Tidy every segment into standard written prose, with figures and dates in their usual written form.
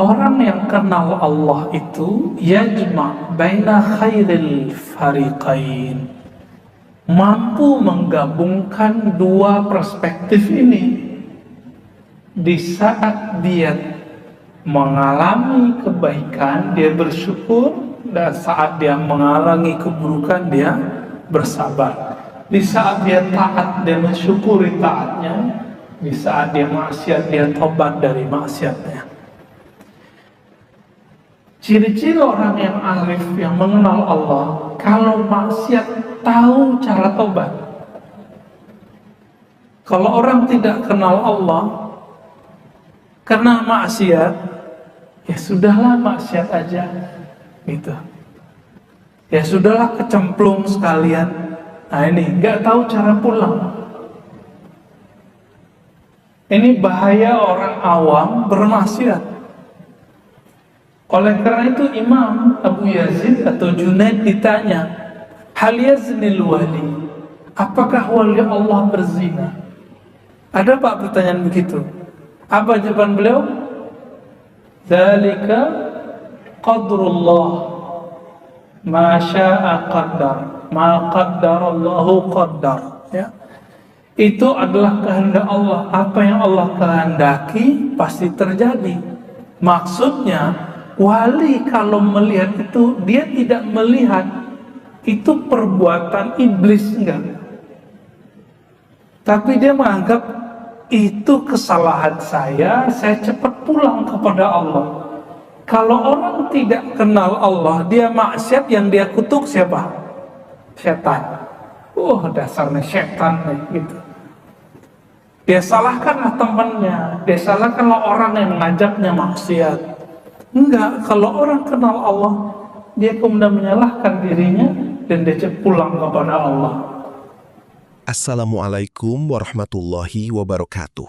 Orang yang kenal Allah itu yajma' baina khairil fariqain, mampu menggabungkan dua perspektif ini. Di saat dia mengalami kebaikan, dia bersyukur, dan saat dia mengalami keburukan, dia bersabar. Di saat dia taat, dia mensyukuri taatnya. Di saat dia maksiat, dia tobat dari maksiatnya. Ciri-ciri orang yang arif, yang mengenal Allah, kalau maksiat tahu cara tobat. Kalau orang tidak kenal Allah, karena maksiat, ya sudahlah maksiat aja, gitu. Ya sudahlah kecemplung sekalian. Nah ini nggak tahu cara pulang. Ini bahaya orang awam bermaksiat. Oleh karena itu Imam Abu Yazid atau Junaid ditanya, hal yaznil wali, apakah wali Allah berzina? Ada pak pertanyaan begitu? Apa jawaban beliau? Dzalika qadrullah ma syaa qaddar, ma qaddarallahu qaddar. Ya. Itu adalah kehendak Allah. Apa yang Allah kehendaki pasti terjadi. Maksudnya wali kalau melihat itu, dia tidak melihat itu perbuatan iblis, enggak. Tapi dia menganggap itu kesalahan saya cepat pulang kepada Allah. Kalau orang tidak kenal Allah, dia maksiat, yang dia kutuk siapa? Setan. Dasarnya setan nih, gitu. Dia salahkanlah temannya, dia salahkanlah orang yang mengajaknya maksiat. Enggak, kalau orang kenal Allah, dia kemudian menyalahkan dirinya dan dia pulang kepada Allah. Assalamualaikum warahmatullahi wabarakatuh.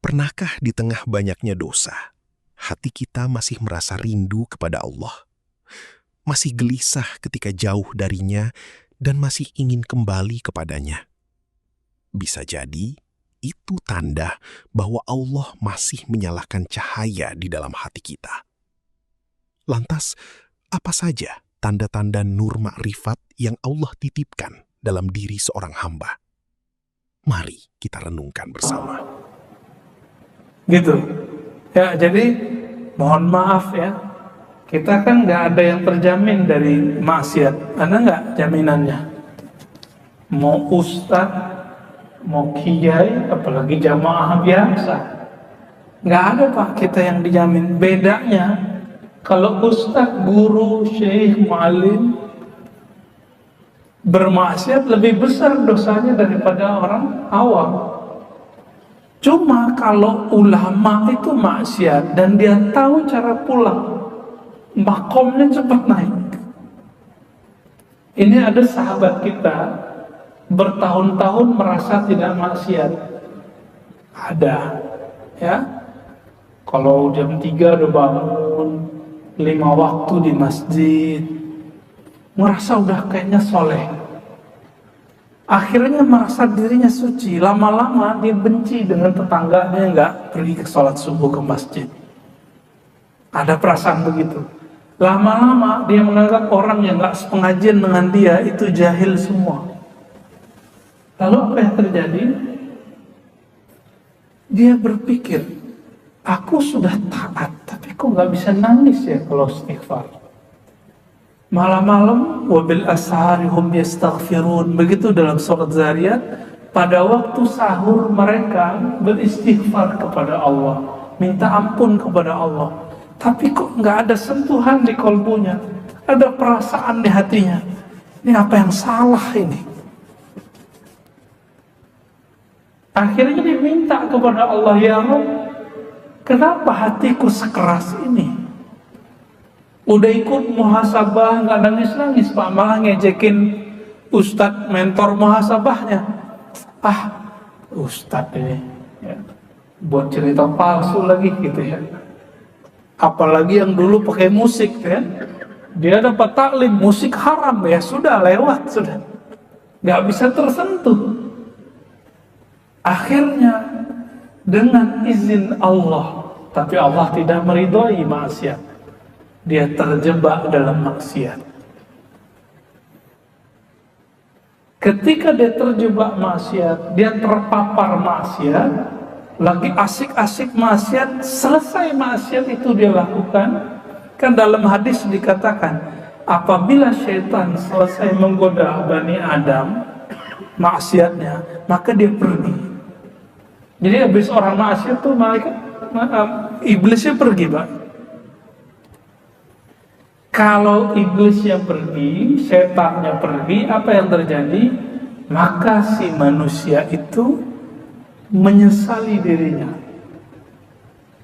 Pernahkah di tengah banyaknya dosa, hati kita masih merasa rindu kepada Allah? Masih gelisah ketika jauh darinya dan masih ingin kembali kepadanya? Bisa jadi itu tanda bahwa Allah masih menyalakan cahaya di dalam hati kita. Lantas, apa saja tanda-tanda nur makrifat yang Allah titipkan dalam diri seorang hamba? Mari kita renungkan bersama. Gitu. Ya, jadi mohon maaf ya, kita kan nggak ada yang terjamin dari maksiat. Ada nggak jaminannya? Mau ustadz, mau kiai, apalagi jamaah biasa, nggak ada pak kita yang dijamin. Bedanya kalau ustadz, guru, syekh, muallim bermaksiat lebih besar dosanya daripada orang awam. Cuma kalau ulama itu maksiat dan dia tahu cara pulang, makomnya cepat naik. Ini ada sahabat kita bertahun-tahun merasa tidak maksiat. Ada, ya. Kalau jam 3 udah bangun, 5 waktu di masjid, merasa udah kayaknya soleh. Akhirnya merasa dirinya suci. Lama-lama dia benci dengan tetangganya nggak pergi ke sholat subuh ke masjid. Ada perasaan begitu. Lama-lama dia menganggap orang yang nggak sepengajian dengan dia itu jahil semua. Lalu apa yang terjadi? Dia berpikir, aku sudah taat, tapi kok nggak bisa nangis ya kalau istighfar. Malam-malam, wabil ashari hum yastaghfirun. Begitu dalam surat Zariyat, pada waktu sahur mereka beristighfar kepada Allah, minta ampun kepada Allah. Tapi kok nggak ada sentuhan di kolbunya, ada perasaan di hatinya. Ini apa yang salah ini? Akhirnya diminta kepada Allah, ya Rabb, kenapa hatiku sekeras ini? Udah ikut muhasabah nggak nangis-nangis pak, malah ngejekin ustadz mentor muhasabahnya. Ustadz ini ya, buat cerita palsu lagi gitu ya. Apalagi yang dulu pakai musik ya, dia dapat taklim musik haram ya, sudah lewat, sudah nggak bisa tersentuh. Akhirnya dengan izin Allah, tapi Allah tidak meridhoi maksiat. Dia terjebak dalam maksiat. Ketika dia terjebak maksiat, dia terpapar maksiat, lagi asik-asik maksiat, selesai maksiat itu dia lakukan. Kan dalam hadis dikatakan, apabila syaitan selesai menggoda Bani Adam, maksiatnya, maka dia pergi. Jadi habis orang maksiat tuh malaikat, iblisnya pergi, Pak. Kalau iblisnya pergi, setannya pergi, apa yang terjadi? Maka si manusia itu menyesali dirinya.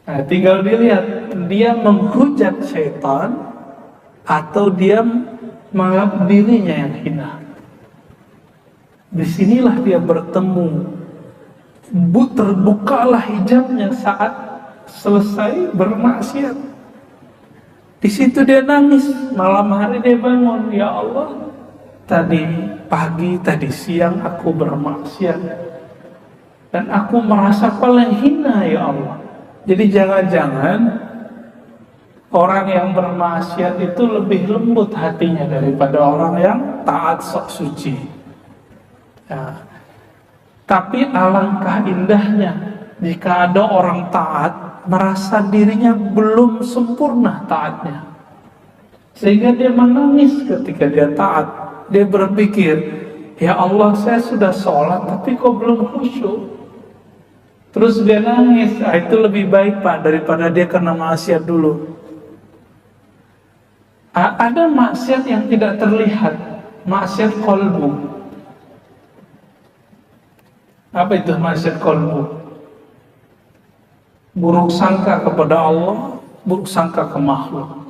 Nah, tinggal dilihat, dia menghujat setan atau dia menganggap dirinya yang hina. Disinilah dia bertemu. Terbukalah hijabnya saat selesai bermaksiat. Di situ dia nangis, malam hari dia bangun, ya Allah, tadi pagi, tadi siang aku bermaksiat dan aku merasa paling hina, ya Allah. Jadi jangan-jangan orang yang bermaksiat itu lebih lembut hatinya daripada orang yang taat sok suci. Ya. Tapi alangkah indahnya jika ada orang taat merasa dirinya belum sempurna taatnya, sehingga dia menangis ketika dia taat. Dia berpikir, ya Allah, saya sudah sholat tapi kok belum khusyuk. Terus dia nangis. Itu lebih baik, Pak, daripada dia kena maksiat dulu. Ada maksiat yang tidak terlihat, maksiat kolbu. Apa itu maksiat kolbu? Buruk sangka kepada Allah, buruk sangka ke makhluk.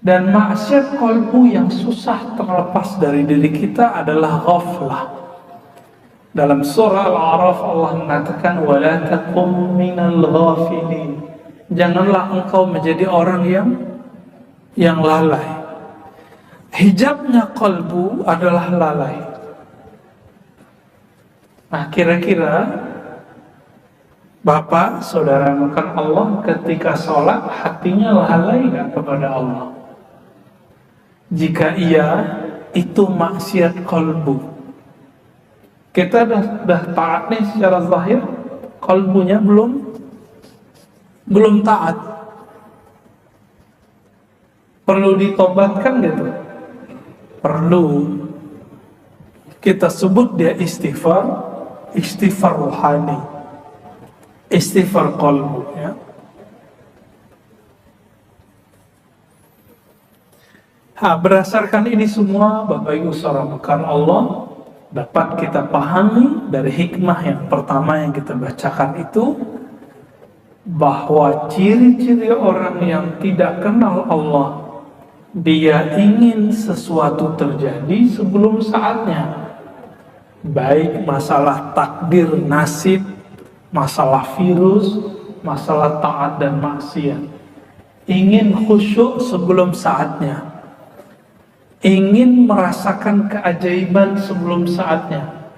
Dan maksiat kolbu yang susah terlepas dari diri kita adalah ghaflah. Dalam surah Al-A'raf Allah mengatakan, وَلَا تَقُمْ مِنَ الْغَافِلِينَ. Janganlah engkau menjadi orang yang lalai. Hijabnya kolbu adalah lalai. Nah, kira-kira Bapak, saudara makan Allah, ketika sholat hatinya lalai gak kepada Allah? Jika iya, itu maksiat kolbu. Kita dah taat nih secara zahir, kolbunya belum taat. Perlu ditobatkan gitu? Perlu. Kita sebut dia istighfar rohani, istighfar qalbu, ya. Berdasarkan ini semua, Bapak Ibu saudara makan Allah, dapat kita pahami dari hikmah yang pertama yang kita bacakan itu, bahwa ciri-ciri orang yang tidak kenal Allah, dia ingin sesuatu terjadi sebelum saatnya. Baik masalah takdir, nasib, masalah virus, masalah taat dan maksiat. Ingin khusyuk sebelum saatnya. Ingin merasakan keajaiban sebelum saatnya.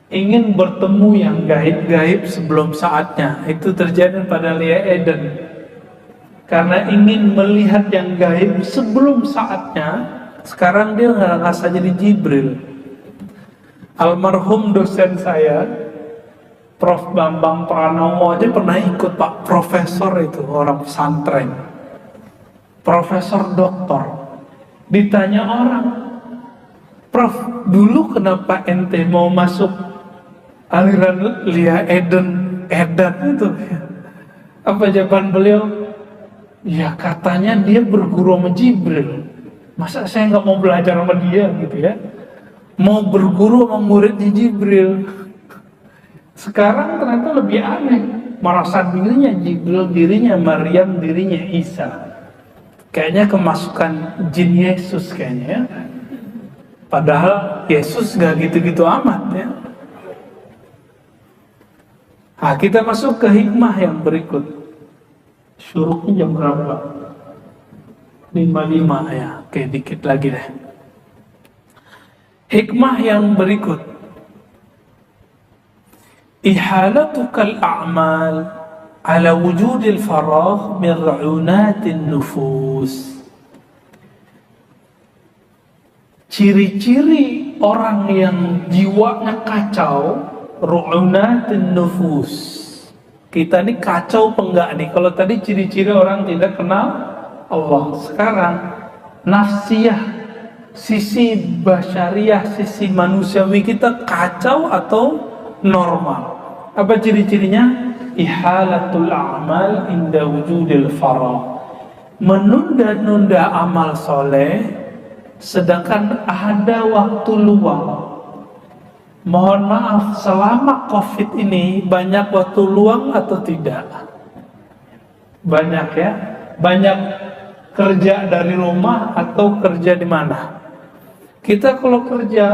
Ingin bertemu yang gaib-gaib sebelum saatnya. Itu terjadi pada Lia Eden. Karena ingin melihat yang gaib sebelum saatnya, sekarang dia ngerasa jadi Jibril. Almarhum dosen saya, Prof. Bambang Pranowo aja pernah ikut, Pak. Profesor itu, orang pesantren, profesor doktor. Ditanya orang, Prof, dulu kenapa ente mau masuk aliran Lia Eden itu? Apa jawaban beliau? Ya katanya dia berguru sama Jibril. Masa saya nggak mau belajar sama dia gitu ya? Mau berguru sama muridnya Jibril. Sekarang ternyata lebih aneh, merasa dirinya Jibril, dirinya Maryam, dirinya Isa. Kayaknya kemasukan jin Yesus kayaknya ya. Padahal Yesus gak gitu-gitu amat ya. Kita masuk ke hikmah yang berikut. Syuruknya jam berapa? 5:05 ya. Oke, dikit lagi deh. Hikmah yang berikut. Ihalatukal a'mal ala wujudil faragh min ru'unatin nufus. Ciri-ciri orang yang jiwanya kacau, ru'unatin nufus. Kita ini kacau apa enggak nih? Kalau tadi ciri-ciri orang tidak kenal Allah, sekarang nafsiyah, sisi basyariah, sisi manusiawi kita kacau atau normal? Apa ciri-cirinya? Ihalatul a'mal inda wujudil faragh. Menunda-nunda amal soleh sedangkan ada waktu luang. Mohon maaf, selama COVID ini banyak waktu luang atau tidak? Banyak ya? Banyak kerja dari rumah atau kerja di mana? Kita kalau kerja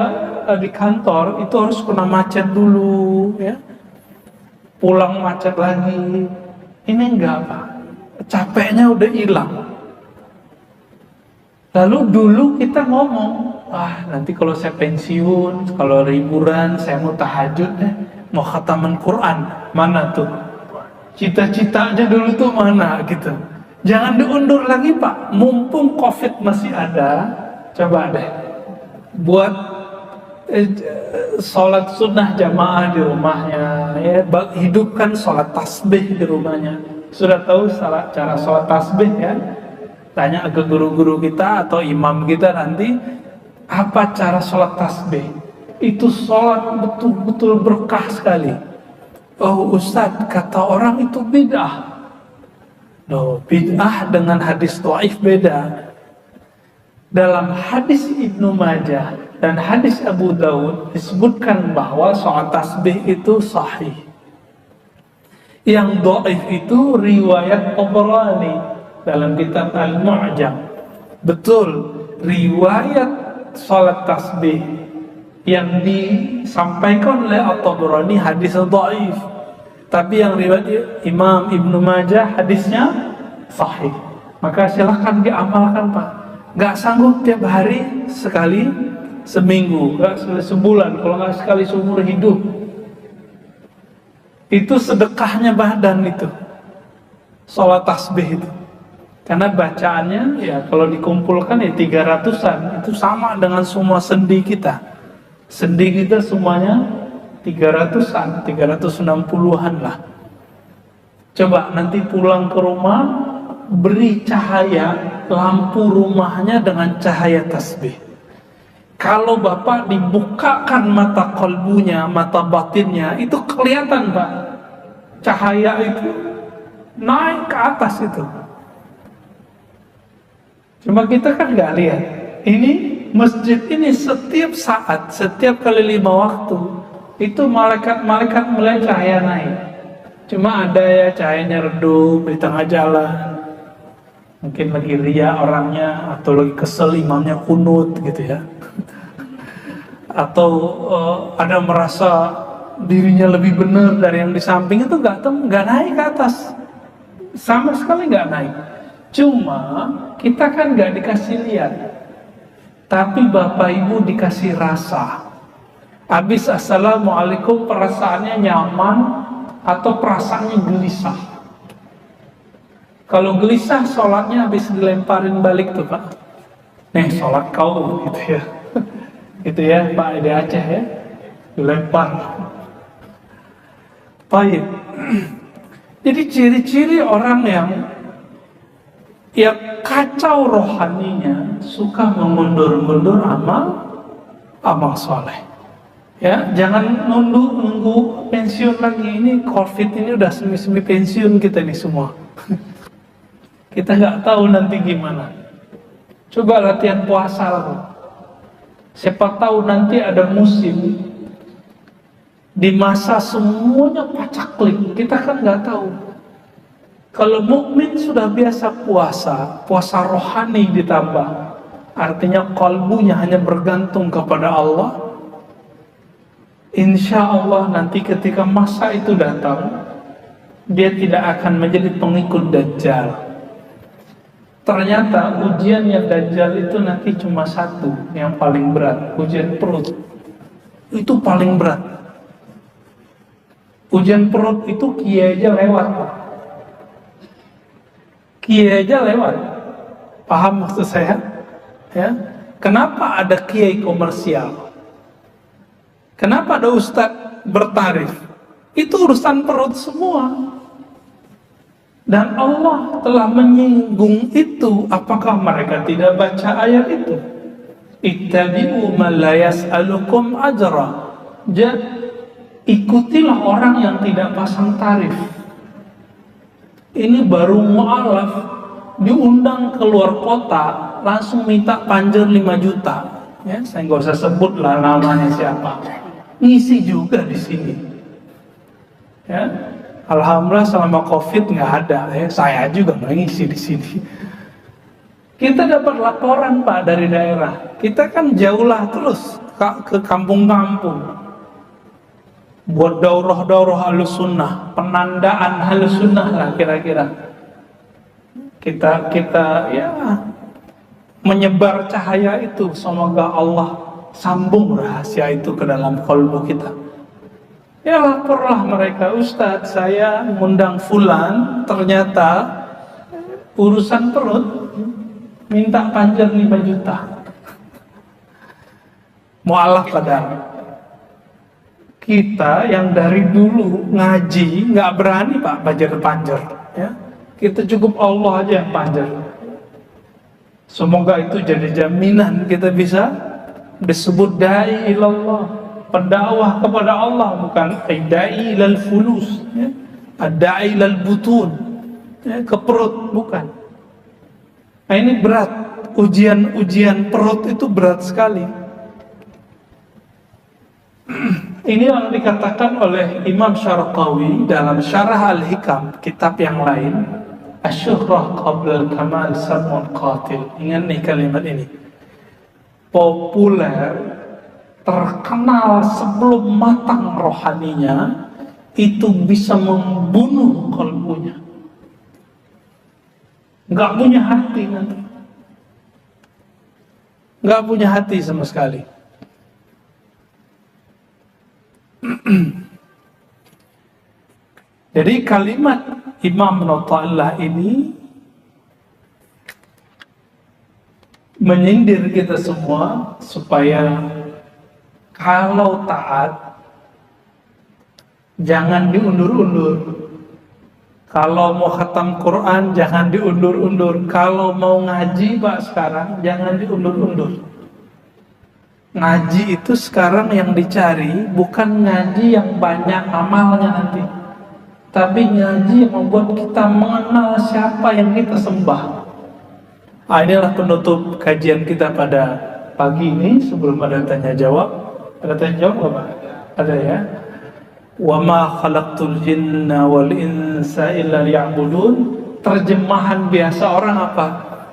di kantor itu harus kena macet dulu ya. Pulang macet lagi. Ini enggak apa. Capeknya udah hilang. Lalu dulu kita ngomong, nanti kalau saya pensiun, kalau liburan, saya mau tahajud deh, mau khataman Quran. Mana tuh? Cita-citanya dulu tuh mana gitu. Jangan diundur lagi Pak, mumpung COVID masih ada, coba deh buat sholat sunnah jamaah di rumahnya, ya, hidupkan sholat tasbih di rumahnya. Sudah tahu cara sholat tasbih ya? Tanya ke guru-guru kita atau imam kita nanti, apa cara sholat tasbih? Itu sholat betul-betul berkah sekali. Oh Ustadz, kata orang itu bid'ah. No, bid'ah dengan hadis dhaif beda. Dalam hadis Ibnu Majah dan hadis Abu Daud disebutkan bahwa sholat tasbih itu sahih. Yang dhaif itu riwayat Tabrani dalam kitab Al-Mu'jam. Betul, riwayat sholat tasbih yang disampaikan oleh At-Tabrani hadis dhaif. Tapi yang riwayat Imam Ibnu Majah hadisnya sahih. Maka silahkan diamalkan Pak. Gak sanggup tiap hari sekali seminggu, gak sekali sebulan, kalau gak sekali seumur hidup. Itu sedekahnya badan itu, sholat tasbih itu. Karena bacaannya ya kalau dikumpulkan ya 300-an. Itu sama dengan semua sendi kita. Sendi kita semuanya 300-an, 360-an lah. Coba nanti pulang ke rumah, beri cahaya lampu rumahnya dengan cahaya tasbih. Kalau Bapak dibukakan mata kalbunya, mata batinnya, itu kelihatan Pak. Cahaya itu naik ke atas itu. Cuma kita kan nggak lihat. Ini masjid ini setiap saat, setiap kali 5 waktu, itu malaikat-malaikat mulai cahaya naik. Cuma ada ya cahayanya redup di tengah jalan. Mungkin lagi ria orangnya, atau lagi kesel imamnya kunut gitu ya. Atau ada merasa dirinya lebih benar dari yang di samping, itu nggak naik ke atas. Sama sekali nggak naik. Cuma kita kan nggak dikasih lihat. Tapi Bapak Ibu dikasih rasa. Habis assalamualaikum perasaannya nyaman atau perasaannya gelisah. Kalau gelisah sholatnya habis dilemparin balik tuh Pak. Nih sholat kau gitu ya. Gitu ya Pak di Aceh ya. Dilempar. Baik. Jadi ciri-ciri orang yang kacau rohaninya, suka mengundur-undur amal soleh. Ya, jangan nunggu pensiun lagi. Ini COVID ini udah semi-semi pensiun kita nih semua. Kita nggak tahu nanti gimana. Coba latihan puasa lah. Siapa tahu nanti ada musim di masa semuanya pacaklik. Kita kan nggak tahu. Kalau mukmin sudah biasa puasa rohani ditambah, artinya kalbunya hanya bergantung kepada Allah. Insya Allah nanti ketika masa itu datang, dia tidak akan menjadi pengikut Dajjal. Ternyata ujiannya Dajjal itu nanti cuma satu, yang paling berat, ujian perut. Itu paling berat. Ujian perut itu kiai aja lewat Pak. Kiai aja lewat. Paham maksud saya? Ya. Kenapa ada kiai komersial? Kenapa ada ustadz bertarif? Itu urusan perut semua. Dan Allah telah menyinggung itu. Apakah mereka tidak baca ayat itu? Ittabi'u man la yas'alukum ajra. Ikutilah orang yang tidak pasang tarif. Ini baru mu'alaf, diundang keluar kota, langsung minta panjer 5 juta. Ya, saya nggak usah sebut lah namanya siapa. Ngisi juga di sini. Ya, alhamdulillah selama COVID nggak ada. Ya, saya juga nggak ngisi di sini. Kita dapat laporan Pak dari daerah. Kita kan jauhlah terus ke kampung-kampung. Buat daurah-daurah Ahlus Sunnah, penandaan Ahlus Sunnah lah kira-kira. Kita ya menyebar cahaya itu. Semoga Allah sambung rahasia itu ke dalam kalbu kita. Ya laporlah mereka, Ustadz saya mengundang fulan, ternyata urusan perut, minta panjer 5 juta. Mu'alaf padahal. Kita yang dari dulu ngaji nggak berani Pak panjer-panjer, ya. Kita cukup Allah aja yang panjer. Semoga itu jadi jaminan kita bisa disebut dai ilallah, pendakwah kepada Allah, bukan dai ilal fulus, ya. Dai ilal butun, ya, ke perut, bukan. Nah ini berat, ujian perut itu berat sekali. Ini yang dikatakan oleh Imam Syarqawi dalam Syarah Al-Hikam, kitab yang lain, Asy-Syuhrah qabla al-kamal sarmun qatil. Ingat nih kalimat ini. Populer, terkenal sebelum matang rohaninya, itu bisa membunuh kalbunya. Nggak punya hati nanti. Nggak punya hati sama sekali. Jadi kalimat Imam Natta'illah ini menyindir kita semua supaya kalau taat jangan diundur-undur. Kalau mau khatam Quran jangan diundur-undur. Kalau mau ngaji Pak sekarang jangan diundur-undur. Ngaji itu sekarang yang dicari bukan ngaji yang banyak amalnya nanti, tapi ngaji yang membuat kita mengenal siapa yang kita sembah. Inilah penutup kajian kita pada pagi ini. Sebelum ada tanya jawab, ada tanya jawab nggak Pak? Ada ya. Wa ma khalaqtul jinna wal insa illa liya'budun. Terjemahan biasa orang apa?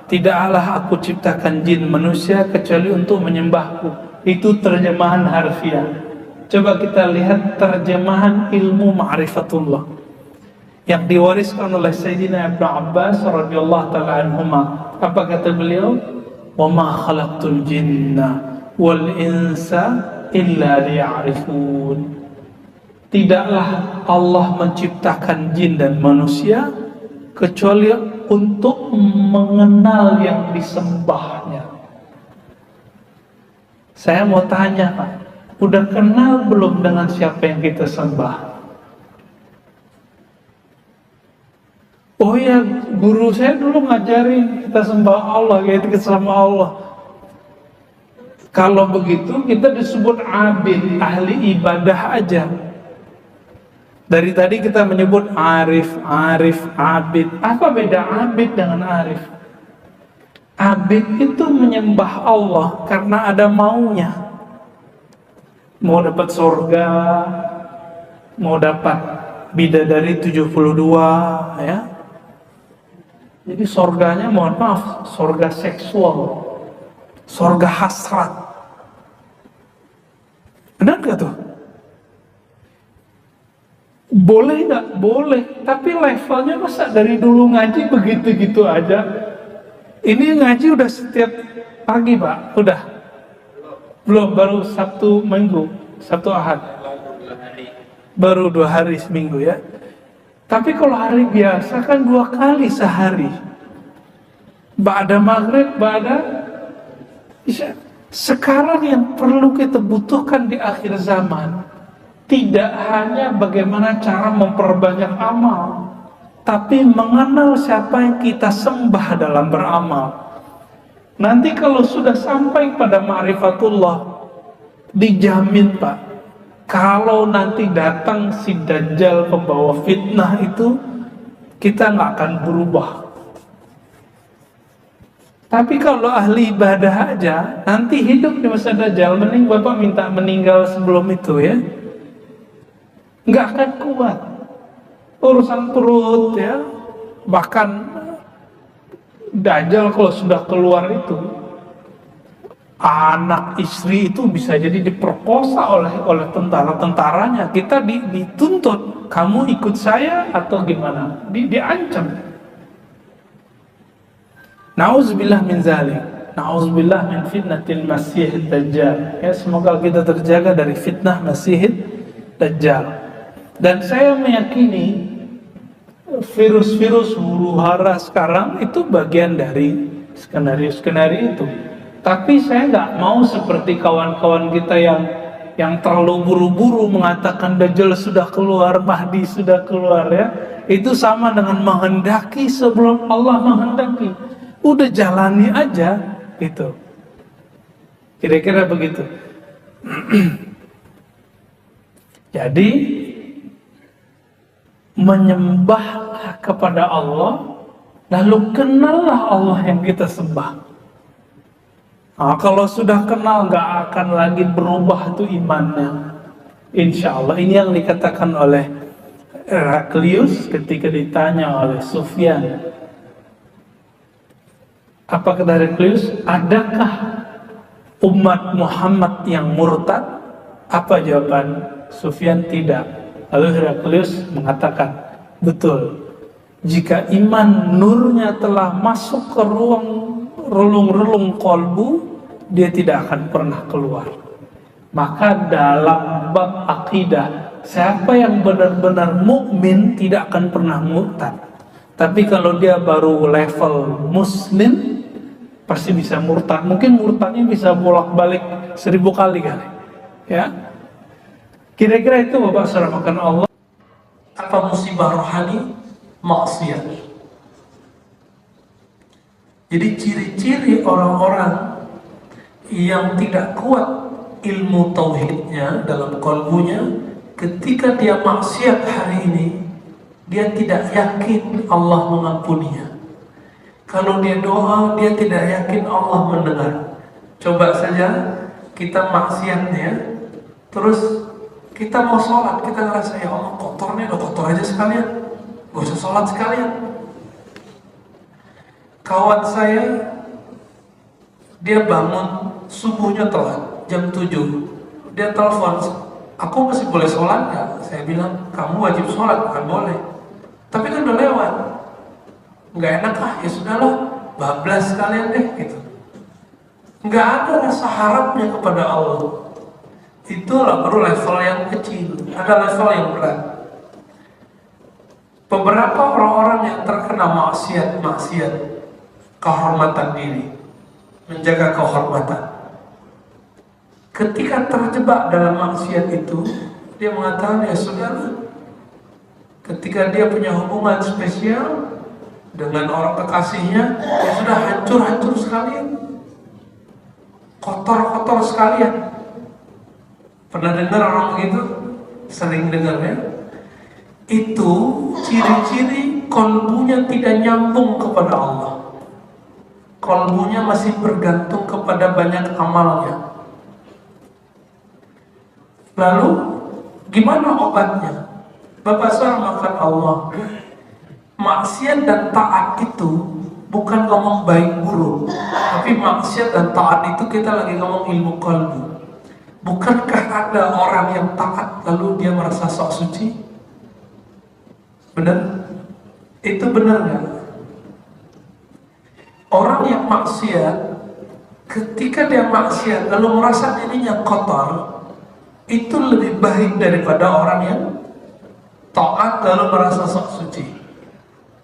Tidaklah aku ciptakan jin manusia kecuali untuk menyembahku. Itu terjemahan harfiah. Coba kita lihat terjemahan ilmu ma'rifatullah yang diwariskan oleh Sayyidina Ibnu Abbas radhiyallahu ta'ala anhuma. Apa kata beliau? Wa ma khalaqtul jinna wal insa illa liya'rifun. Tidaklah Allah menciptakan jin dan manusia kecuali untuk mengenal yang disembahnya. Saya mau tanya Pak, udah kenal belum dengan siapa yang kita sembah? Oh ya, guru saya dulu ngajarin kita sembah Allah, yaitu sama Allah. Kalau begitu kita disebut abid, ahli ibadah aja. Dari tadi kita menyebut arif, abid. Apa beda abid dengan arif? Abid itu menyembah Allah karena ada maunya. Mau dapat surga, mau dapat bidadari 72, ya. Jadi surganya, mohon maaf, surga seksual, surga hasrat. Benar gak tuh? Boleh nggak? Boleh. Tapi levelnya masa dari dulu ngaji begitu-gitu aja? Ini ngaji udah setiap pagi Pak? Udah? Belum, baru Sabtu Minggu, Sabtu Ahad. Baru 2 hari seminggu ya. Tapi kalau hari biasa kan 2 kali sehari. ba'da maghrib, ba'da isya. Sekarang yang perlu kita butuhkan di akhir zaman tidak hanya bagaimana cara memperbanyak amal, tapi mengenal siapa yang kita sembah dalam beramal. Nanti kalau sudah sampai pada ma'rifatullah, dijamin Pak, kalau nanti datang si Dajjal pembawa fitnah itu, kita nggak akan berubah. Tapi kalau ahli ibadah aja, nanti hidup di masa Dajjal, mending Bapak minta meninggal sebelum itu ya. Nggak akan kuat. Urusan perut ya. Bahkan Dajjal kalau sudah keluar itu, anak istri itu bisa jadi diperkosa oleh tentara-tentaranya. Kita dituntut, kamu ikut saya atau gimana? Diancam. Nauzubillah min zalik. Nauzubillah min fitnatil masih dajjal. Ya, semoga kita terjaga dari fitnah masih dajjal. Dan saya meyakini virus-virus huru-hara sekarang itu bagian dari skenario-skenario itu. Tapi saya nggak mau seperti kawan-kawan kita yang terlalu buru-buru mengatakan Dajjal sudah keluar, Mahdi sudah keluar ya. Itu sama dengan menghendaki sebelum Allah menghendaki. Udah jalani aja gitu. Kira-kira begitu. Jadi menyembah kepada Allah, lalu kenallah Allah yang kita sembah. Nah, kalau sudah kenal gak akan lagi berubah tuh imannya. Insya Allah. Ini yang dikatakan oleh Heraklius ketika ditanya oleh Sufyan. Apa kata Heraklius? Adakah umat Muhammad yang murtad? Apa jawaban Sufyan? Tidak. Lalu Heraklius mengatakan, betul. Jika iman nurnya telah masuk ke ruang relung-relung kolbu, dia tidak akan pernah keluar. Maka dalam bab akidah, siapa yang benar-benar mukmin tidak akan pernah murtad. Tapi kalau dia baru level muslim, pasti bisa murtad. Mungkin murtadnya bisa bolak-balik 1000 kali kali. Ya. Kira-kira itu Bapak saudara makan Allah. Apa musibah rohani? Maksiat. Jadi ciri-ciri orang-orang yang tidak kuat ilmu tauhidnya dalam kalbunya, ketika dia maksiat hari ini, dia tidak yakin Allah mengampuninya. Kalau dia doa, dia tidak yakin Allah mendengar. Coba saja kita maksiatnya, terus kita mau sholat, kita ngerasa ya Allah kotor nih, udah kotor aja sekalian, gak usah sholat sekalian. Kawan saya, dia bangun subuhnya telat, jam 7. Dia telepon, aku masih boleh sholat gak? Saya bilang, kamu wajib sholat, bukan boleh. Tapi kan udah lewat. Nggak enak ya sudahlah, bablas sekalian deh gitu. Nggak ada rasa harapnya kepada Allah. Itulah baru level yang kecil. Ada level yang berat. Beberapa orang-orang yang terkena maksiat, kehormatan diri, menjaga kehormatan. Ketika terjebak dalam maksiat itu, dia mengatakan ya sudahlah. Ketika dia punya hubungan spesial dengan orang kekasihnya, ya sudah hancur-hancur sekalian, kotor-kotor sekalian. Pernah dengar orang begitu? Sering dengar ya? Itu ciri-ciri kolbunya tidak nyambung kepada Allah. Kolbunya masih bergantung kepada banyak amalnya. Lalu gimana obatnya? Bapak saudara makan Allah, maksiat dan taat itu bukan ngomong baik buruk, tapi maksiat dan taat itu kita lagi ngomong ilmu qalbu. Bukankah ada orang yang taat lalu dia merasa sok suci? Benar? Itu benar nggak? Orang yang maksiat, ketika dia maksiat lalu merasa dirinya kotor, itu lebih baik daripada orang yang taat lalu merasa sok suci.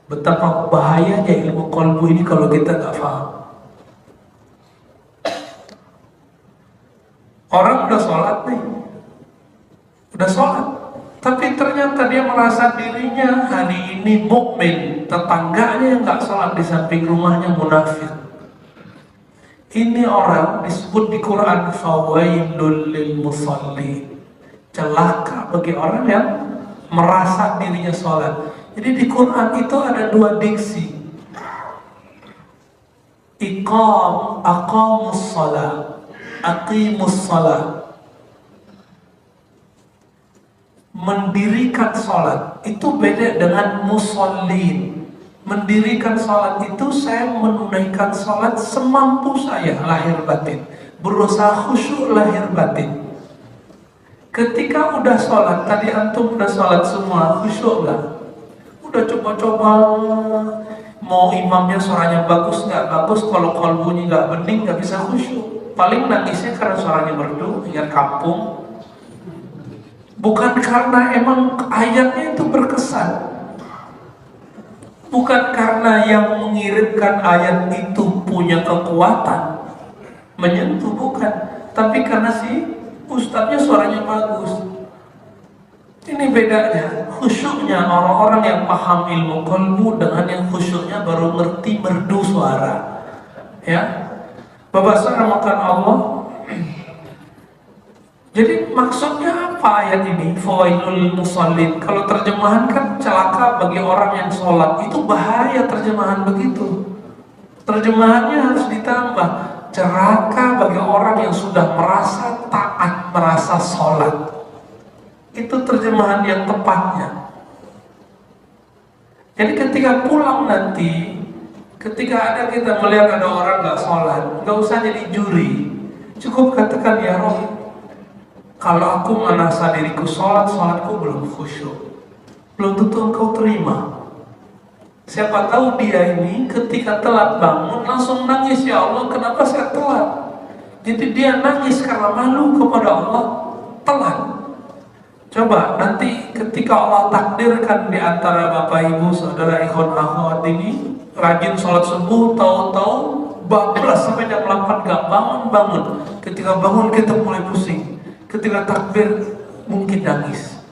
Betapa bahayanya ilmu qalbu ini kalau kita nggak paham. Orang udah sholat nih, udah sholat, tapi ternyata dia merasa dirinya hari ini mukmin, tetangganya yang nggak sholat di samping rumahnya munafik. Ini orang disebut di Quran fawailul lil musalli, celaka bagi orang yang merasa dirinya sholat. Jadi di Quran itu ada dua diksi, aqamus shalah, aqimus shalah. Mendirikan sholat itu beda dengan musallin. Mendirikan sholat itu saya menunaikan sholat semampu saya lahir batin, berusaha khusyuk lahir batin. Ketika udah sholat, tadi antum udah sholat semua, khusyuk lah. Udah coba-coba, mau imamnya suaranya bagus nggak bagus, kalau qalbunya nggak bening nggak bisa khusyuk. Paling nangisnya karena suaranya merdu, biar kampung. Bukan karena emang ayatnya itu berkesan, bukan karena yang mengirimkan ayat itu punya kekuatan menyentuh, bukan, tapi karena si ustadznya suaranya bagus. Ini bedanya khusyuknya orang-orang yang paham ilmu qalbu dengan yang khusyuknya baru ngerti merdu suara. Ya, Bapak makan Allah. Jadi maksudnya apa ayat ini? Fawailul musallin. Kalau terjemahan kan celaka bagi orang yang sholat. Itu bahaya terjemahan begitu. Terjemahannya harus ditambah, celaka bagi orang yang sudah merasa taat, merasa sholat. Itu terjemahan yang tepatnya. Jadi ketika pulang nanti, ketika ada kita melihat ada orang nggak sholat, nggak usah jadi juri. Cukup katakan, ya Roh, kalau aku merasa diriku sholat, sholatku belum khusyuk, belum tentu engkau terima. Siapa tahu dia ini ketika telat bangun langsung nangis, ya Allah kenapa saya telat. Jadi dia nangis karena malu kepada Allah, telat. Coba nanti ketika Allah takdirkan di antara bapak ibu saudara ikhwan akhwat ini rajin sholat subuh, tahu-tahu bablas sampai jam 8 gak bangun. Ketika bangun kita mulai pusing. Ketika takbir mungkin nangis.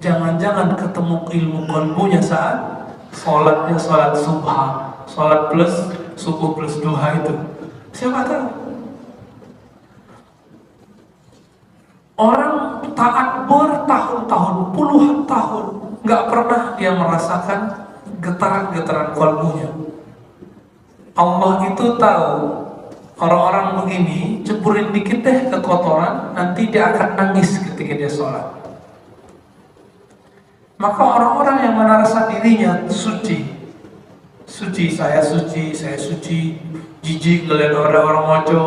Jangan-jangan ketemu ilmu qalbunya saat sholatnya sholat subha, sholat plus subuh plus duha itu. Siapa tahu? Orang taat bertahun-tahun, puluhan tahun, nggak pernah dia merasakan getaran-getaran qalbunya. Allah itu tahu orang-orang begini, ceburin dikit deh kekotoran, nanti dia akan nangis ketika dia sholat. Maka orang-orang yang merasa dirinya suci, saya suci, jijik melihat orang mojo,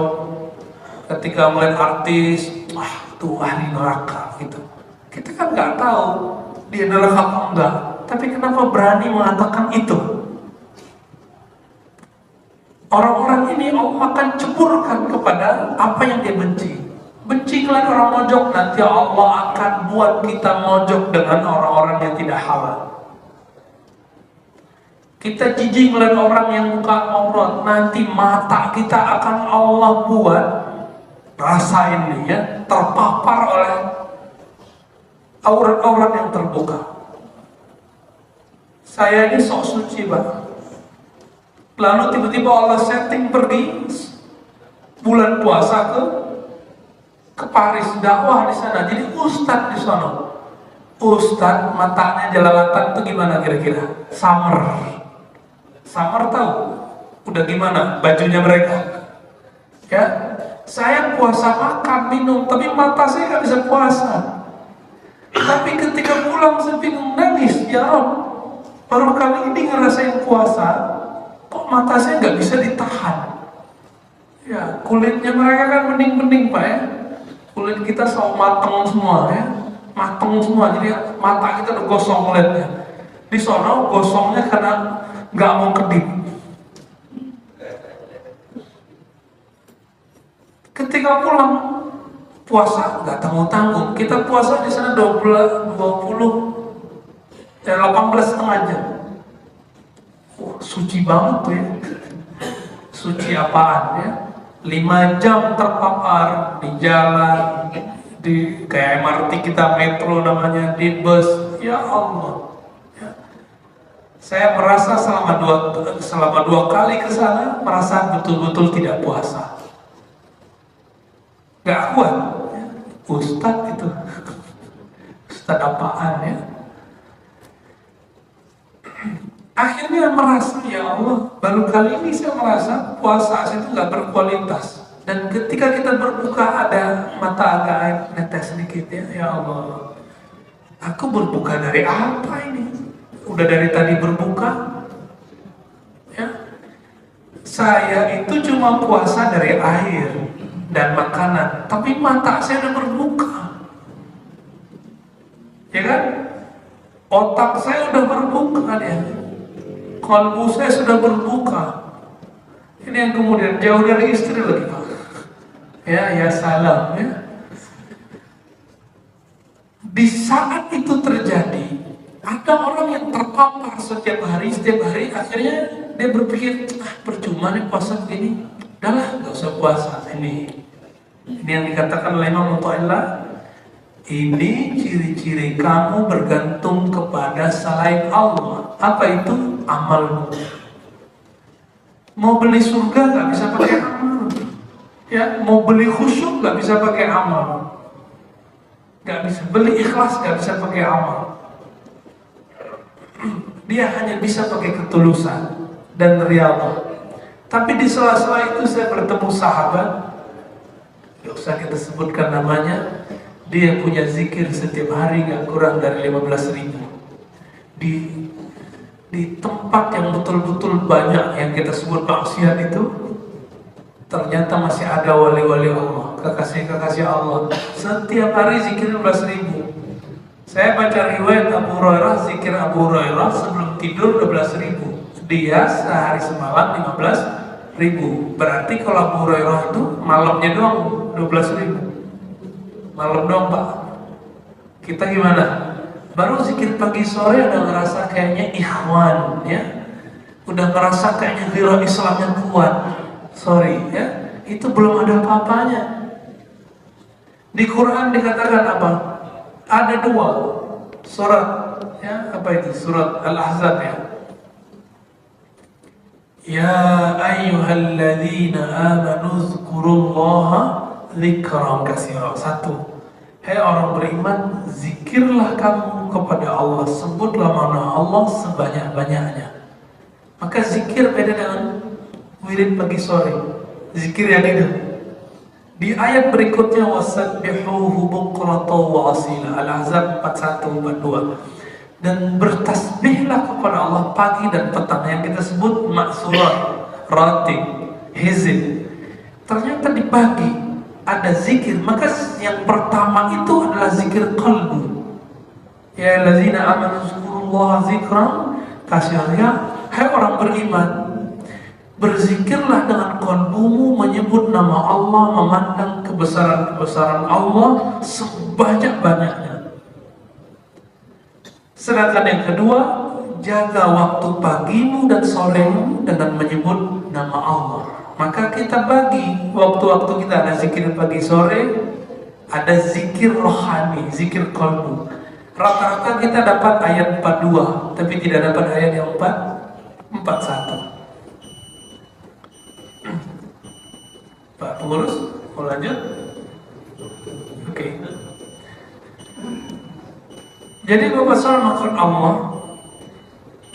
ketika melihat artis, wah tuh ahli neraka gitu. Kita kan nggak tahu dia neraka apa enggak, tapi kenapa berani mengatakan itu? Orang-orang ini Allah akan ceburkan kepada apa yang dia benci. Benci kalian orang mojok, nanti Allah akan buat kita mojok dengan orang-orang yang tidak halal. Kita jijik melihat orang yang buka aurat, nanti mata kita akan Allah buat, rasain nih ya, terpapar oleh aurat-aurat yang terbuka. Saya ini sok suci Pak, lalu tiba-tiba Allah setting pergi bulan puasa ke Paris dakwah di sana, jadi ustadz di sana. Ustadz matanya jelalatan itu gimana kira-kira? Summer tahu? Udah gimana bajunya mereka? Ya, saya puasa makan minum, tapi mata saya nggak bisa puasa. Tapi ketika pulang saya bingung nangis, ya Rob, baru kali ini ngerasain puasa, kok mata saya nggak bisa ditahan. Ya, kulitnya mereka kan bening-bening Pak ya. Kulit kita selalu mateng semua ya, mateng semua, jadi mata kita udah gosong kulitnya. Di sono gosongnya karena nggak mau kedip. Ketika pulang puasa nggak tanggung-tanggung, kita puasa di sana 18 setengah jam. Suci banget tuh ya. Suci apaan ya? 5 jam terpapar di jalan, di kayak MRT kita, metro namanya, di bus. Ya Allah. Ya. Saya merasa selama dua kali ke sana merasa betul-betul tidak puasa. Gak kuat. Ya. Ustadz itu. Ustadz apaan ya? Akhirnya merasa, ya Allah, baru kali ini saya merasa puasa saya itu nggak berkualitas. Dan ketika kita berbuka ada mata agak air netes sedikit ya, ya Allah, aku berbuka dari apa ini? Udah dari tadi berbuka, ya. Saya itu cuma puasa dari air dan makanan, tapi mata saya udah berbuka, ya kan? Otak saya udah berbuka ya. Kalbu saya sudah berbuka. Ini yang kemudian jauh dari istri lagi Pak. Ya salam ya. Di saat itu terjadi, ada orang yang terpapar setiap hari, akhirnya dia berpikir, percuma nih puasa begini, udahlah nggak usah puasa. Ini yang dikatakan oleh Imam Mu'ta'illah. Ini ciri-ciri kamu bergantung kepada selain Allah. Apa itu? Amalmu. Mau beli surga nggak bisa pakai amal. Ya, mau beli khusyuk nggak bisa pakai amal. Nggak bisa beli ikhlas, nggak bisa pakai amal. Dia hanya bisa pakai ketulusan dan riyadhah. Tapi di sela-sela itu saya bertemu sahabat, nggak usah kita sebutkan namanya. Dia punya zikir setiap hari gak kurang dari 15.000. Di tempat yang betul-betul banyak yang kita sebut maksiat itu, ternyata masih ada wali-wali Allah, kekasih-kekasih Allah. Setiap hari zikir 15.000. Saya baca riwayat Abu Hurairah, zikir Abu Hurairah sebelum tidur 12.000. Dia sehari semalam 15.000. Berarti kalau Abu Hurairah itu malamnya doang 12.000. Malam dong Pak. Kita gimana? Baru zikir pagi sore udah ngerasa kayaknya ikhwan ya. Udah ngerasa kayaknya hero Islamnya kuat. Sorry ya, itu belum ada apa-apanya. Di Quran dikatakan apa? Ada 2 surat ya, apa itu? Surat Al-Ahzab ya. Ya ayyuhalladzina amanu dzkurullaha dzikran katsiran. 1. Hai orang beriman, zikirlah kamu kepada Allah, sebutlah nama Allah sebanyak-banyaknya. Maka zikir beda dengan wirid pagi sore. Zikir yang itu. Di ayat berikutnya wasabbihuhu bukratan wa asila. Al-Ahzab 41-42. Dan bertasbihlah kepada Allah pagi dan petang, yang kita sebut maksurat, ratib, hizib. Ternyata di pagi ada zikir, maka yang pertama itu adalah zikir qalbu. Ya allazina amanu dzkurullaha dzikran katsiran. Hai orang beriman, berzikirlah dengan qalbumu, menyebut nama Allah, memandang kebesaran-kebesaran Allah sebanyak-banyaknya. Sedangkan yang kedua, jaga waktu pagimu dan soremu dengan menyebut nama Allah. Maka kita bagi waktu-waktu kita, ada zikir pagi sore, ada zikir rohani, zikir qalbu. Rata-rata kita dapat ayat 42, tapi tidak dapat ayat yang 41. Pak pengurus, mau lanjut? Oke. Jadi Bapak Saudara Allah,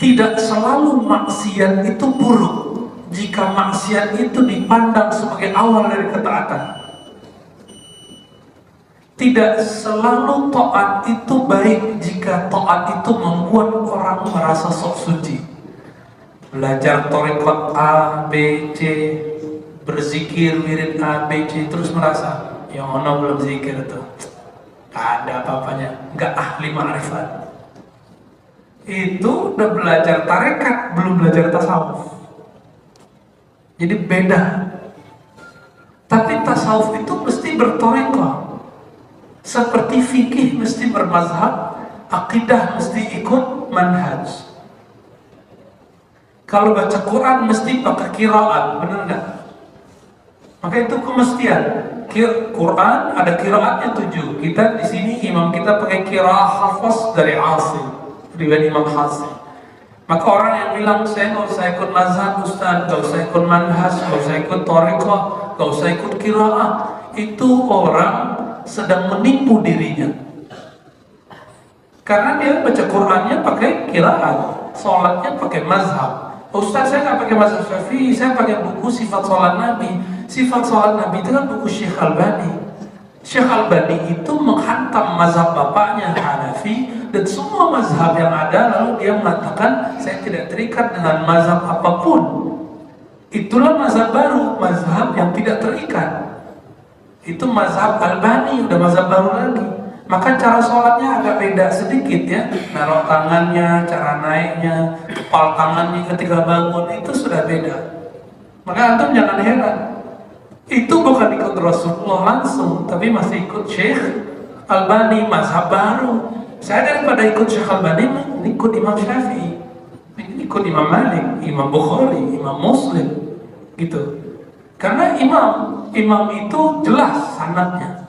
tidak selalu maksiat itu buruk jika maksiat itu dipandang sebagai awal dari ketaatan. Tidak selalu taat itu baik jika taat itu membuat orang merasa sok suci. Belajar thariqat A, B, C, berzikir wirid A, B, C, terus merasa yang mana belum zikir itu, ada apa-apanya, nggak ahli ma'rifat. Itu udah belajar tarekat, belum belajar tasawuf. Jadi beda. Tapi tasawuf itu mesti berthariqah. Seperti fikih mesti bermazhab, akidah mesti ikut manhaj. Kalau baca Quran mesti pakai qiraat, benar nggak? Maka itu kemestian. Quran ada qiraatnya 7. Kita di sini imam kita pakai qiraah Hafs dari Asim, riwayat Imam Hasim. Maka orang yang bilang saya nggak usah ikut mazhab Ustaz, nggak usah ikut manhaj, nggak usah ikut thariqah, nggak usah ikut qiraah, itu orang sedang menipu dirinya. Karena dia baca Qurannya pakai qiraat, sholatnya pakai mazhab. Ustaz, saya nggak pakai mazhab Syafi'i, saya pakai buku sifat sholat Nabi. Sifat sholat Nabi itu kan buku Syekh Albani. Syekh Albani itu menghantam mazhab bapaknya Hanafi dan semua mazhab yang ada, lalu dia mengatakan saya tidak terikat dengan mazhab apapun. Itulah mazhab baru, mazhab yang tidak terikat. Itu mazhab Albani, udah mazhab baru lagi. Maka cara sholatnya agak beda sedikit ya. Naruh tangannya, cara naiknya, kepal tangannya ketika bangun, itu sudah beda. Maka antum jangan heran. Itu bukan ikut Rasulullah langsung, tapi masih ikut Syekh Albani, mazhab baru. Saya daripada ikut Syekh Albani, ikut Imam Syafi'i, ikut Imam Malik, Imam Bukhari, Imam Muslim, gitu. Karena imam itu jelas sanadnya.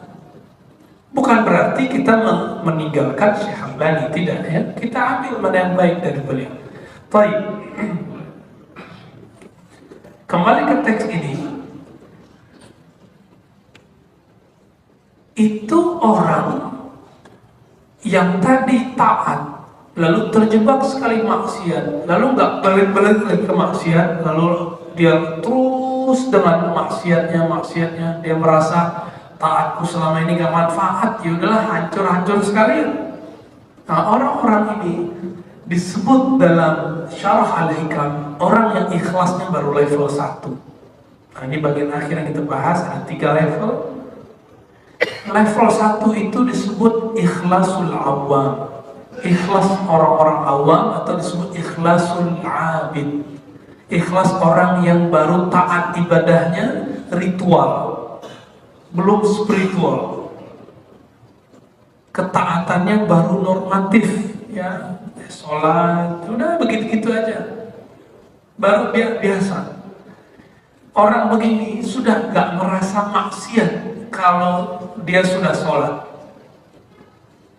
Bukan berarti kita meninggalkan Syekh Albani, tidak ya. Kita ambil mana yang baik dari beliau. Baik. Kembali ke teks ini. Itu orang yang tadi taat, lalu terjebak sekali maksiat, lalu nggak balik-balik lagi ke maksiat, lalu dia terus dengan maksiatnya, dia merasa taatku selama ini gak manfaat, ya udahlah hancur sekali. Nah, orang-orang ini disebut dalam Syarah Al-Hikam orang yang ikhlasnya baru level 1. Nah, ini bagian akhir yang kita bahas, ada 3 level. Level 1 itu disebut ikhlasul awam, ikhlas orang-orang awam, atau disebut ikhlasul abid, ikhlas orang yang baru taat ibadahnya ritual, belum spiritual. Ketaatannya baru normatif ya, sholat, udah begitu-gitu aja, baru dia biasa. Orang begini sudah gak merasa maksiat kalau dia sudah sholat.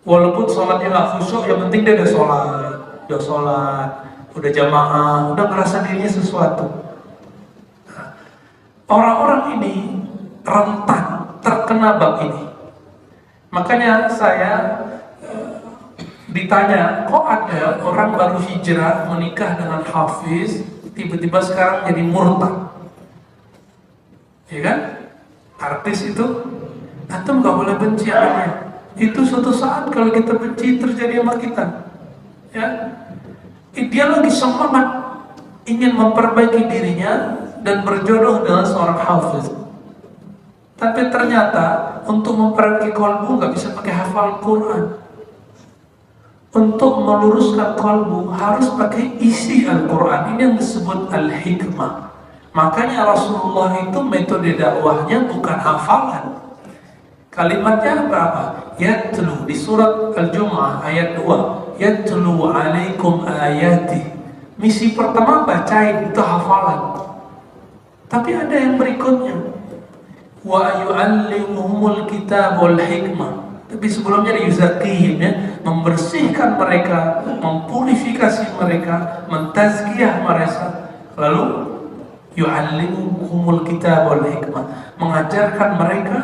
Walaupun sholatnya gak khusyuk, yang penting dia udah sholat, udah jamaah, udah merasa dirinya sesuatu. Orang-orang ini rentan terkena bab ini. Makanya saya ditanya, kok ada orang baru hijrah menikah dengan hafiz, tiba-tiba sekarang jadi murtad? Ya kan? Artis itu, antum gak boleh benci anaknya. Itu suatu saat kalau kita benci terjadi sama kita. Ya, dia lagi semangat ingin memperbaiki dirinya dan berjodoh dengan seorang hafiz. Tapi ternyata untuk memperbaiki kalbu nggak bisa pakai hafal Quran. Untuk meluruskan kalbu harus pakai isi Al-Quran. Ini yang disebut al-hikmah. Makanya Rasulullah itu metode dakwahnya bukan hafalan. Kalimatnya berapa? Yatlu, di surat Al-Jumu'ah ayat 2. Yatlu alaikum ayati. Misi pertama bacain, itu hafalan. Tapi ada yang berikutnya. Wa yu'allimuhumul kitab wal hikmah. Tapi sebelumnya yuzakihim, ya, membersihkan mereka, mempurifikasi mereka, mentazkiyah mereka. Lalu yu'allimuhumul kitab wal hikmah, mengajarkan mereka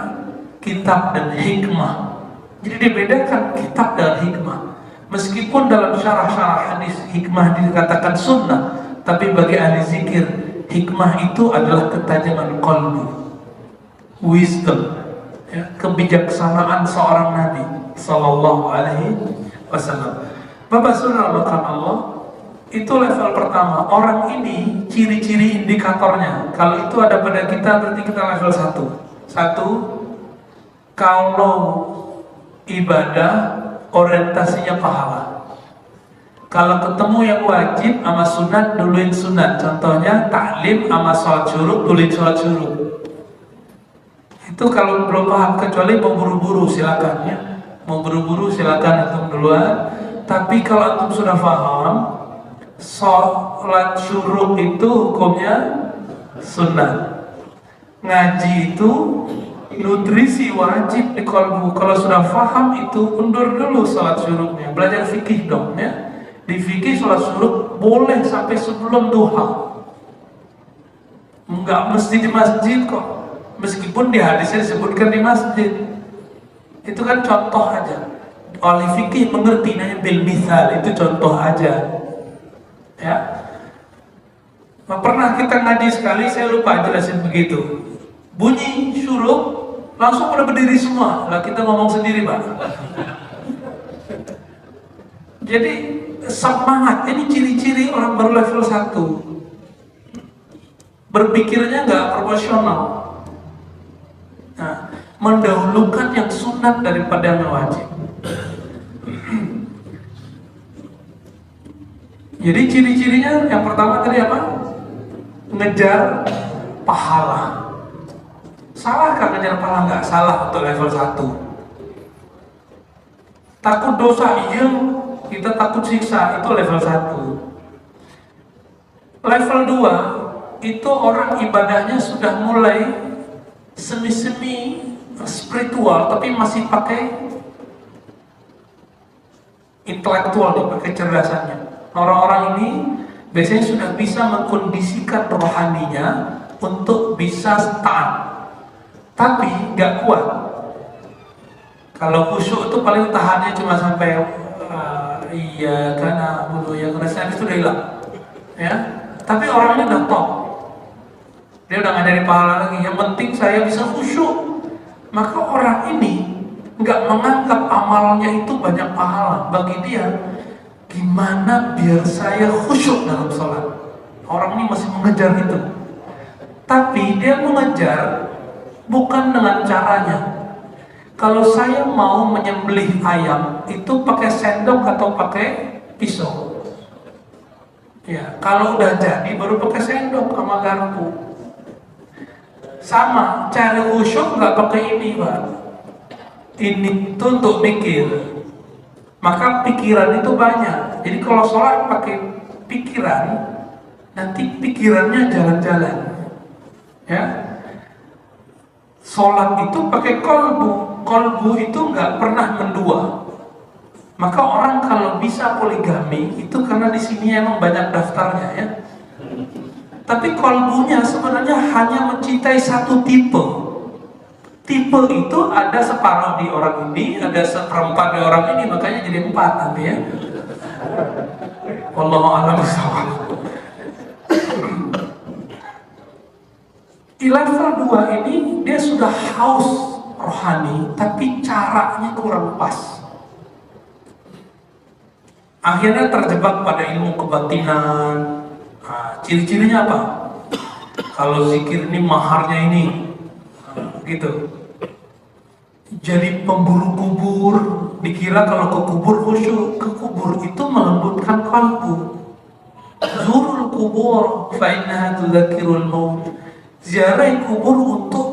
kitab dan hikmah. Jadi dibedakan kitab dan hikmah. Meskipun dalam syarah-syarah hadis hikmah dikatakan sunnah, tapi bagi ahli zikir hikmah itu adalah ketajaman qalbi, wisdom, ya, kebijaksanaan seorang Nabi Sallallahu Alaihi Wasallam. Bapak Saudara makan Allah, itu level pertama. Orang ini ciri-ciri indikatornya. Kalau itu ada pada kita, berarti kita level 1. Satu, kalau ibadah orientasinya pahala. Kalau ketemu yang wajib sama sunat, duluin sunat. Contohnya taklim sama sholat syuruk, duluin sholat syuruk. Itu kalau belum paham, kecuali mau buru-buru silakan ya. Mau buru-buru silakan antum duluan. Tapi kalau antum sudah paham, sholat syuruk itu hukumnya sunnah. Ngaji itu nutrisi wajib di kolbu. Kalau sudah paham itu, undur dulu sholat syuruknya. Belajar fikih dong ya. Di fikih sholat syuruk boleh sampai sebelum duha. Enggak mesti di masjid kok. Meskipun di hadisnya disebutkan di masjid. Itu kan contoh aja. Ahli fikih mengerti namanya bil misal, itu contoh aja. Ya. Pernah kita ngaji sekali, saya lupa jelasin begitu. Bunyi syuruk, langsung pada berdiri semua. Lah kita ngomong sendiri, Pak. Jadi semangat, ini ciri-ciri orang baru level 1. Berpikirnya nggak proporsional. Nah, mendahulukan yang sunat daripada yang wajib. Jadi ciri-cirinya yang pertama tadi apa? Ngejar pahala. Salah kan ngejar pahala? Nggak salah untuk level 1. Takut dosa, iya. Kita takut siksa, itu level 1. Level 2 itu orang ibadahnya sudah mulai semi-semi spiritual, tapi masih pakai intelektual, pakai kecerdasannya. Orang-orang ini biasanya sudah bisa mengkondisikan rohaninya untuk bisa taat, tapi nggak kuat. Kalau khusyuk itu paling tahannya cuma sampai iya karena bunuh ya karena saya itu udah hilang, ya. Tapi orangnya udah top, dia udah nggak dari pahala lagi. Yang penting saya bisa khusyuk. Maka orang ini nggak menganggap amalnya itu banyak pahala. Bagi dia, gimana biar saya khusyuk dalam sholat. Orang ini masih mengejar itu. Tapi dia mengejar bukan dengan caranya. Kalau saya mau menyembelih ayam, itu pakai sendok atau pakai pisau? Ya, kalau udah jadi baru pakai sendok sama garpu. Sama, cari khusyuk nggak pakai ini, Pak. Ini tuh untuk mikir. Maka pikiran itu banyak. Jadi kalau sholat pakai pikiran, nanti pikirannya jalan-jalan. Ya. Sholat itu pakai kolbu. Kolbu itu nggak pernah mendua. Maka orang kalau bisa poligami itu karena di sini emang banyak daftarnya, ya. Tapi kolbunya sebenarnya hanya mencintai satu tipe. Tipe itu ada separuh di orang ini, ada seperempat di orang ini, makanya jadi 4 nanti, ya. Wallahu a'lam bishawab. Di level 2 ini dia sudah haus rohani, tapi caranya kurang pas. Akhirnya terjebak pada ilmu kebatinan. Nah, ciri-cirinya apa? Kalau zikir ini maharnya ini, gitu. Jadi pemburu kubur, dikira kalau ke kubur khusyuk. Ke kubur itu melembutkan kalbu. Zurul kubur fa innaha tudzakirul maut. Ziarah kubur untuk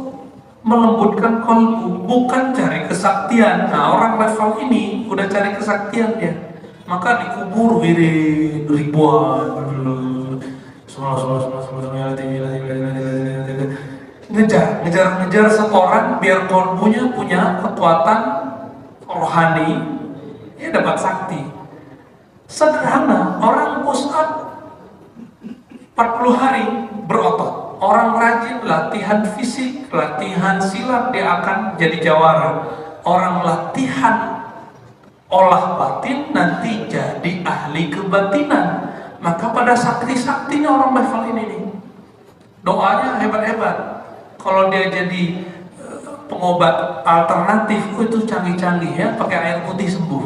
melembutkan kalbu, bukan cari kesaktian. Nah, orang level ini udah cari kesaktian dia. Maka dikubur wirid ribuan, ngejar setoran biar kalbunya punya kekuatan rohani, ya dapat sakti. Sederhana, orang push up 40 hari berotot. Orang rajin latihan fisik, latihan silat, dia akan jadi jawara. Orang latihan olah batin nanti jadi ahli kebatinan. Maka pada sakti-saktinya orang level ini nih, doanya hebat-hebat. Kalau dia jadi pengobat alternatif, itu canggih-canggih, ya, pakai air putih sembuh.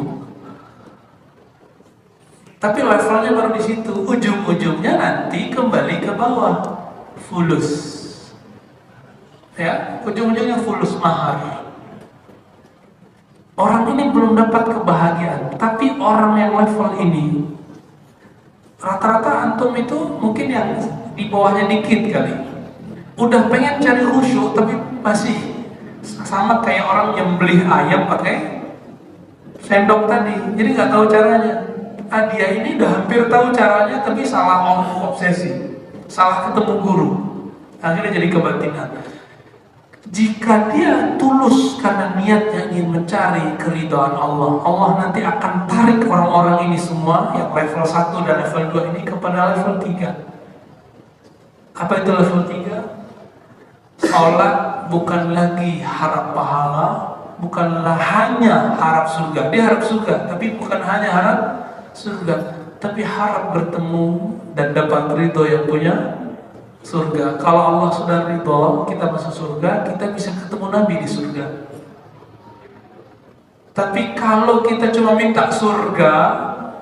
Tapi levelnya baru di situ. Ujung-ujungnya nanti kembali ke bawah, fulus, ya, ujung-ujungnya fulus mahar. Orang ini belum dapat kebahagiaan, tapi orang yang level ini rata-rata antum itu mungkin yang di bawahnya dikit kali. Udah pengen cari khusyuk tapi masih sama kayak orang yang beli ayam pakai sendok tadi. Jadi nggak tahu caranya. dia ini udah hampir tahu caranya tapi salah obsesi, salah ketemu guru, akhirnya jadi kebatinan. Jika dia tulus karena niatnya ingin mencari keridhaan Allah, Allah nanti akan tarik orang-orang ini semua yang level 1 dan level 2 ini kepada level 3. Apa itu level 3? Salat bukan lagi harap pahala, bukanlah hanya harap surga. Dia harap surga, tapi bukan hanya harap surga, tapi harap bertemu dan dapat ridho yang punya surga. Kalau Allah sudah ridho kita masuk surga, kita bisa ketemu Nabi di surga. Tapi kalau kita cuma minta surga,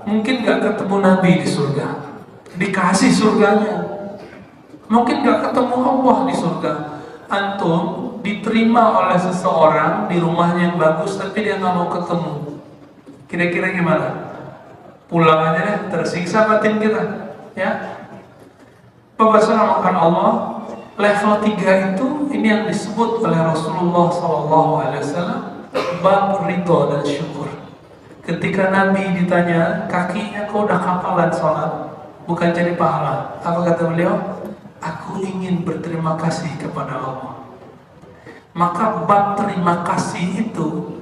mungkin gak ketemu Nabi di surga. Dikasih surganya, mungkin gak ketemu Allah di surga. Antum diterima oleh seseorang di rumahnya yang bagus, tapi dia gak mau ketemu. Kira-kira gimana? Pulang aja deh, tersiksa batin kita, ya. Makan Allah level 3 itu, ini yang disebut oleh Rasulullah SAW bab ridho dan syukur. Ketika Nabi ditanya, kakinya kau udah kapalan sholat, bukan cari pahala, apa kata beliau? Aku ingin berterima kasih kepada Allah. Maka bab terima kasih itu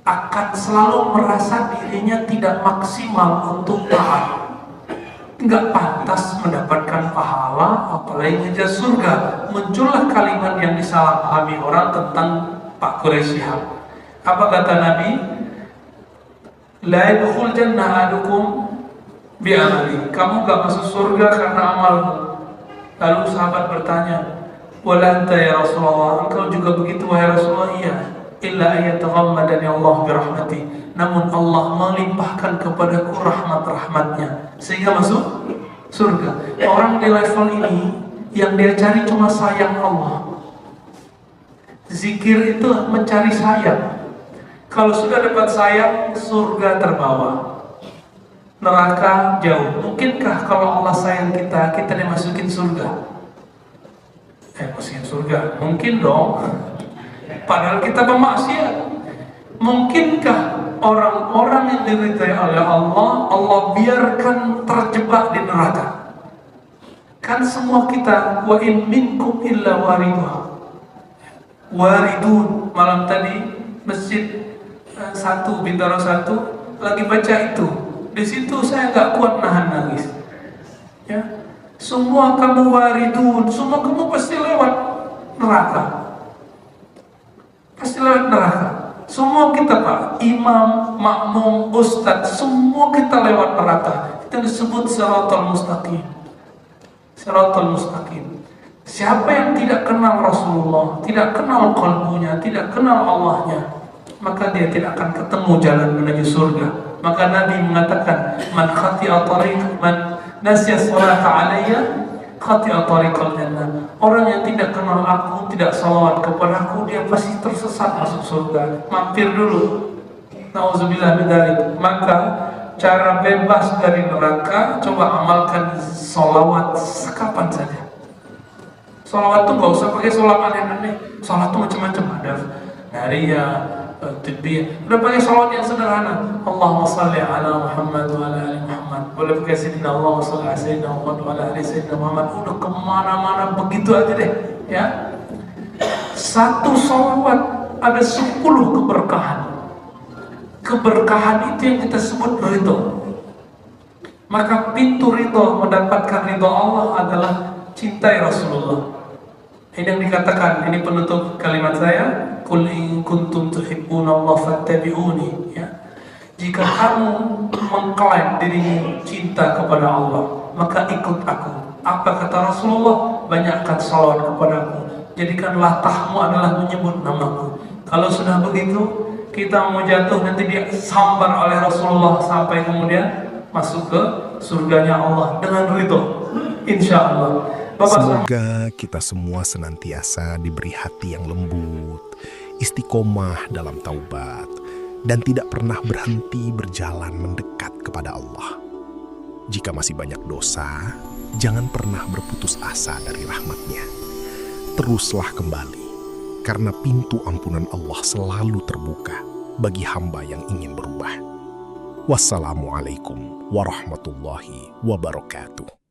akan selalu merasa dirinya tidak maksimal untuk taat, nggak pantas mendapatkan pahala, apalagi ngejar surga. Muncullah kalimat yang disalahpahami orang tentang Pak Quraisy Shihab. Apa kata Nabi? La yadkhul jannah ahadukum bi'amali. Kamu nggak masuk surga karena amalmu. Lalu sahabat bertanya, wala anta ya Rasulullah, engkau juga begitu wahai Rasulullah? Iya. Illa ayataghammadani Allah birahmati. Namun Allah melimpahkan kepadaku rahmat-rahmatnya sehingga masuk surga. Orang di level ini yang dia cari cuma sayang Allah. Zikir itu mencari sayang. Kalau sudah dapat sayang, surga terbawa, neraka jauh. Mungkinkah kalau Allah sayang kita, kita dimasukin surga? Masukin surga? Mungkin dong. Padahal kita pemaksiat. Mungkinkah orang-orang yang diridhai oleh Allah, Allah biarkan terjebak di neraka? Kan semua kita, wa in minkum illa waridha. Waridun. Malam tadi masjid 1 Bintaro 1 lagi baca itu. Di situ saya nggak kuat nahan nangis. Ya, semua kamu waridun, semua kamu pasti lewat neraka. Pasti lewat neraka. Semua kita Pak, imam, makmum, ustadz, semua kita lewat neraka. Itu disebut siratal mustaqim. Siratal mustaqim. Siapa yang tidak kenal Rasulullah, tidak kenal qalbunya, tidak kenal Allahnya, maka dia tidak akan ketemu jalan menuju surga. Maka Nabi mengatakan, man khati'a tariq, man nasiya salata alayya khati'a tariqal jannah. Orang yang tidak kenal aku, tidak salawat kepada aku, dia pasti tersesat masuk surga. Mampir dulu. Nauzubillah min dzalik. Maka cara bebas dari neraka, coba amalkan salawat sekapan saja. Salawat tuh nggak usah pakai salawat aneh-aneh. Salawat tuh macam-macam, ada nariyah, tibbiyah. Udah pakai salawat yang sederhana. Allahumma salli ala Muhammad wa ala ali Muhammad. Boleh pakai Sayyidina Allahumma salli ala Sayyidina Muhammad wa ala ali Sayyidina Muhammad. Udah kemana-mana begitu aja deh, ya. Satu salawat ada 10 keberkahan. Keberkahan itu yang kita sebut ridho. Maka pintu ridho, mendapatkan ridho Allah adalah cintai Rasulullah. Ini yang dikatakan, ini penutup kalimat saya, qul in kuntum tuhibbunallaha fattabi'uni, ya. Jika kamu mengklaim dirimu cinta kepada Allah, maka ikut aku. Apa kata Rasulullah? Banyakkan salawat kepadaku. Jadikanlah tahmu adalah menyebut namaku. Kalau sudah begitu, kita mau jatuh nanti dia sambar oleh Rasulullah sampai kemudian masuk ke surganya Allah dengan ridho, insya Allah. Semoga kita semua senantiasa diberi hati yang lembut, istiqomah dalam taubat, dan tidak pernah berhenti berjalan mendekat kepada Allah. Jika masih banyak dosa, jangan pernah berputus asa dari rahmat-Nya. Teruslah kembali, karena pintu ampunan Allah selalu terbuka bagi hamba yang ingin berubah. Wassalamualaikum warahmatullahi wabarakatuh.